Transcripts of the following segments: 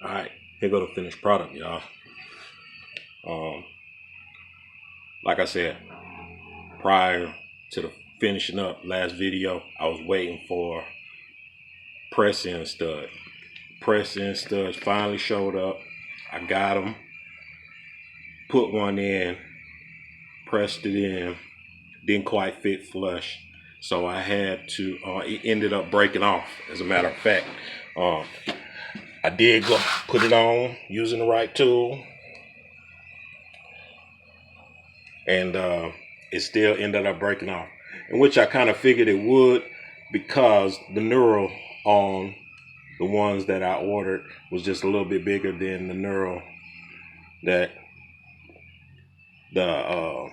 All right, here go the finished product, y'all. Like I said, prior to the finishing up last video, I was waiting for press-in stud. Press-in studs finally showed up. I got them, put one in, pressed it in, didn't quite fit flush, so I had to, it ended up breaking off, as a matter of fact. I did go put it on using the right tool, and it still ended up breaking off, in which I kind of figured it would, because the knurl on the ones that I ordered was just a little bit bigger than the knurl that the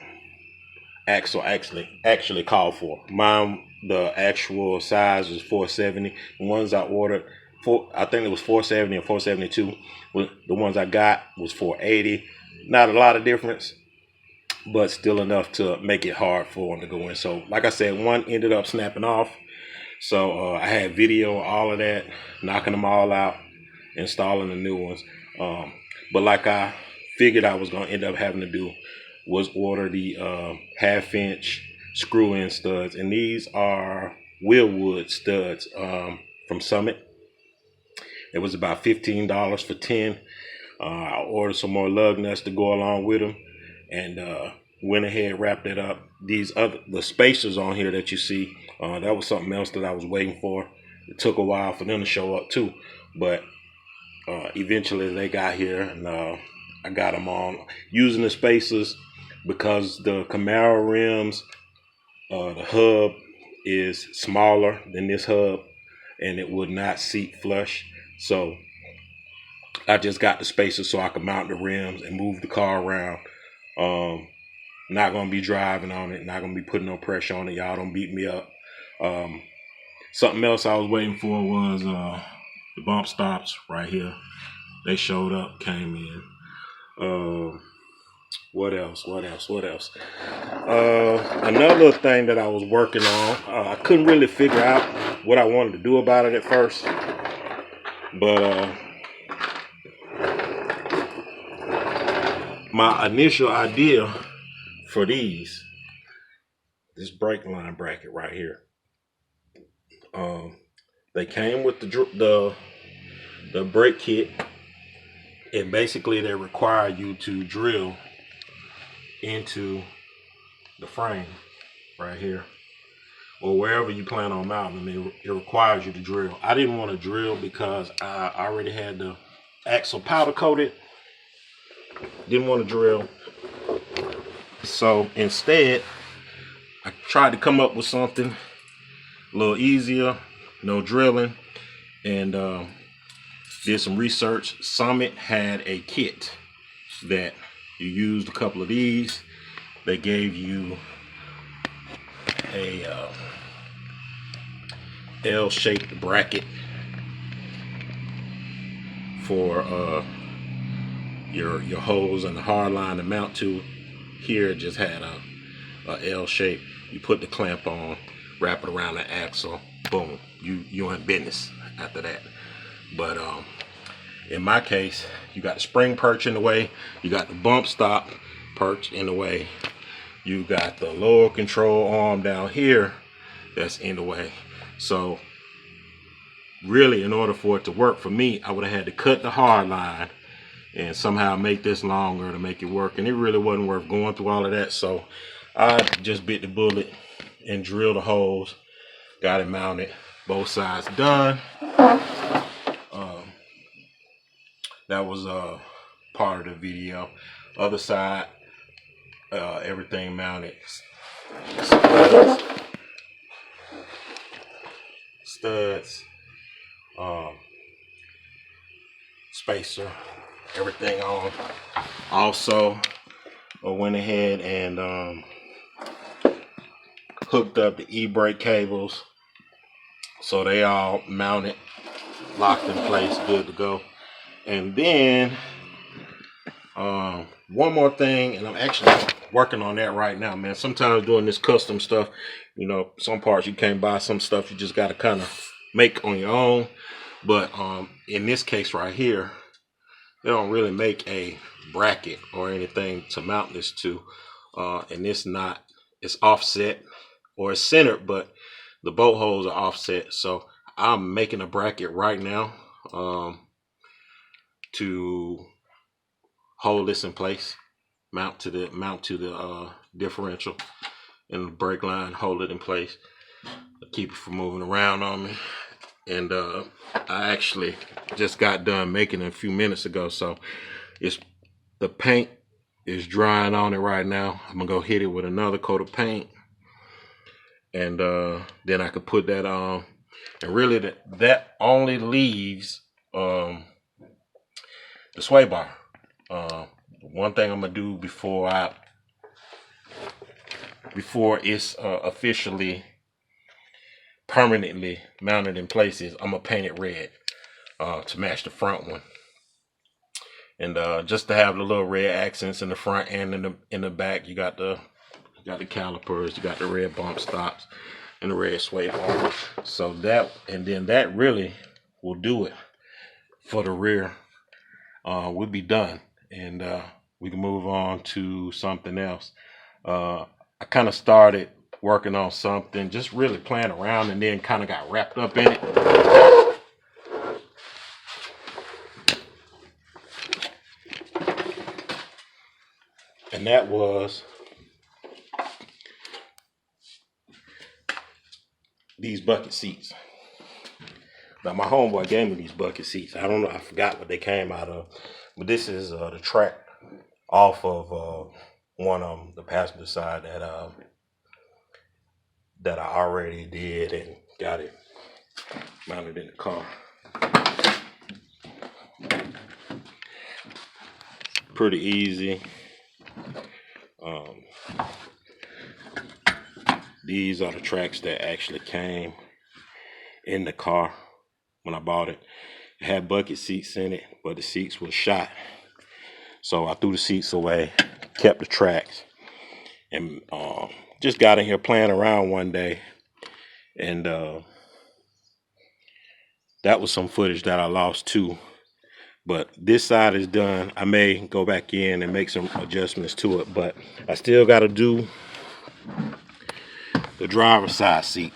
axle actually called for. Mine, the actual size was 470. The ones I ordered, I think it was 470 and 472. The ones I got was 480. Not a lot of difference, but still enough to make it hard for them to go in. So like I said, one ended up snapping off. So I had video, all of that, knocking them all out, installing the new ones. But like I figured I was going to end up having to do was order the 1/2" screw-in studs. And these are Willwood studs from Summit. It was about $15 for 10. I ordered some more lug nuts to go along with them, and went ahead, wrapped it up. The spacers on here that you see, that was something else that I was waiting for. It took a while for them to show up too, but eventually they got here, and I got them on. Using the spacers because the Camaro rims, the hub is smaller than this hub, and it would not seat flush. So I just got the spacers so I could mount the rims and move the car around. Not gonna be driving on it, not gonna be putting no pressure on it. Y'all don't beat me up. Something else I was waiting for was the bump stops right here. They showed up, came in. What else? Another thing that I was working on, I couldn't really figure out what I wanted to do about it at first, but my initial idea for this brake line bracket right here, they came with the brake kit, and basically they require you to drill into the frame right here, or wherever you plan on mounting. It requires you to drill. I didn't want to drill because I already had the axle powder coated. Didn't want to drill, so instead I tried to come up with something a little easier, no drilling, and did some research. Summit had a kit that you used a couple of these. They gave you a L-shaped bracket for your hose and the hard line to mount to. Here it just had a L shape. You put the clamp on, wrap it around the axle, boom, you in business after that. But in my case, you got the spring perch in the way, you got the bump stop perch in the way, you got the lower control arm down here that's in the way. So really, in order for it to work for me, I would have had to cut the hard line and somehow make this longer to make it work, and it really wasn't worth going through all of that. So I just bit the bullet and drilled the holes, got it mounted, both sides done. That was part of the video. Other side, everything mounted. Studs, spacer, everything on. Also, I went ahead and hooked up the e-brake cables, so they all mounted, locked in place, good to go. And then one more thing, and I'm actually working on that right now, man. Sometimes doing this custom stuff, you know, some parts you can't buy, some stuff you just got to kind of make on your own. But in this case right here, they don't really make a bracket or anything to mount this to, and it's offset or it's centered, but the bolt holes are offset. So I'm making a bracket right now to hold this in place, mount to the differential and the brake line, hold it in place, keep it from moving around on me. And I actually just got done making it a few minutes ago, so the paint is drying on it right now. I'm gonna go hit it with another coat of paint, and then I could put that on. And really, that only leaves the sway bar. One thing I'm gonna do before it's officially permanently mounted in place is I'm gonna paint it red to match the front one, and just to have the little red accents in the front and in the back. You got the calipers, you got the red bump stops, and the red sway bar. So that really will do it for the rear. We'll be done, and we can move on to something else. I kind of started working on something, just really playing around, and then kind of got wrapped up in it. And that was these bucket seats. Now my homeboy gave me these bucket seats. I don't know, I forgot what they came out of, but this is the track off of one of the passenger side that I already did and got it mounted in the car. Pretty easy. These are the tracks that actually came in the car when I bought it. It had bucket seats in it, but the seats were shot. So I threw the seats away, kept the tracks, and just got in here playing around one day. And that was some footage that I lost too. But this side is done. I may go back in and make some adjustments to it, but I still got to do the driver's side seat.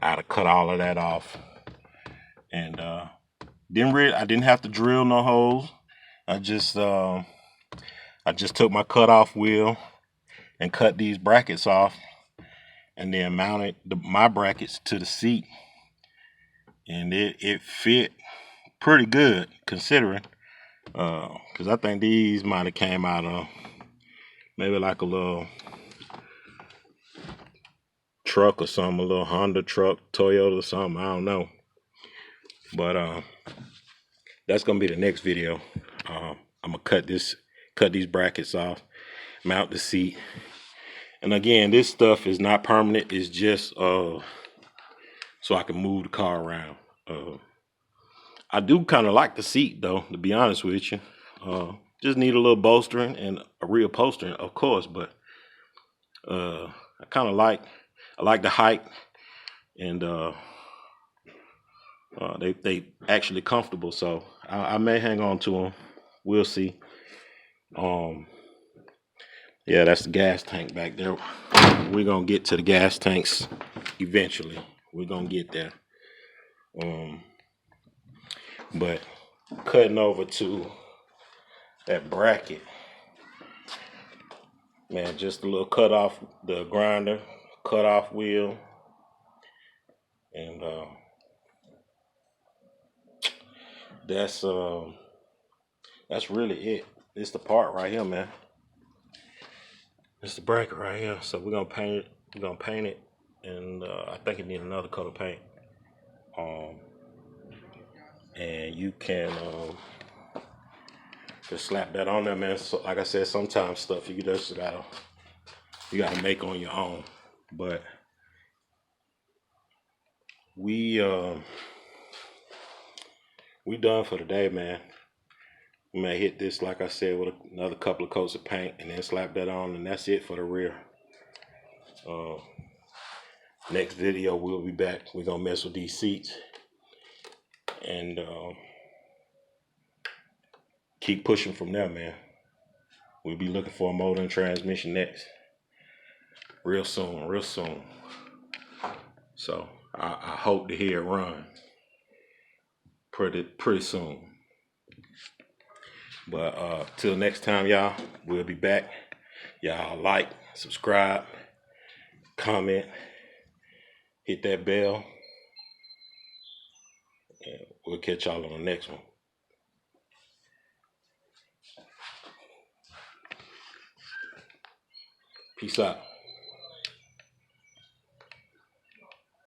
I had to cut all of that off, and I didn't have to drill no holes. I just took my cutoff wheel and cut these brackets off, and then mounted my brackets to the seat, and it fit pretty good considering, because I think these might have came out of maybe like a little truck or something, a little Honda truck, Toyota or something, I don't know. But that's gonna be the next video. I'm gonna cut these brackets off, mount the seat. And again, this stuff is not permanent, it's just so I can move the car around. I do kind of like the seat though, to be honest with you. Just need a little bolstering and a reupholstering, of course, but I kind of like the height, and they actually comfortable, so I may hang on to them. We'll see. Yeah, that's the gas tank back there. We're gonna get to the gas tanks eventually. We're gonna get there. But cutting over to that bracket, man, just a little cut off the grinder, cut off wheel, and that's really it. It's the part right here, man. It's the bracket right here. So we're gonna paint it. We're gonna paint it, and I think it needs another coat of paint. And you can just slap that on there, man. So, like I said, sometimes stuff you just gotta make on your own. But we done for the day, man. We may hit this, like I said, with another couple of coats of paint, and then slap that on, and that's it for the rear. Next video we'll be back. We're gonna mess with these seats, and keep pushing from there, man. We'll be looking for a motor and transmission next, real soon, real soon. So I hope to hear it run pretty soon. But till next time, y'all, we'll be back. Y'all like, subscribe, comment, hit that bell, and we'll catch y'all on the next one. Peace out.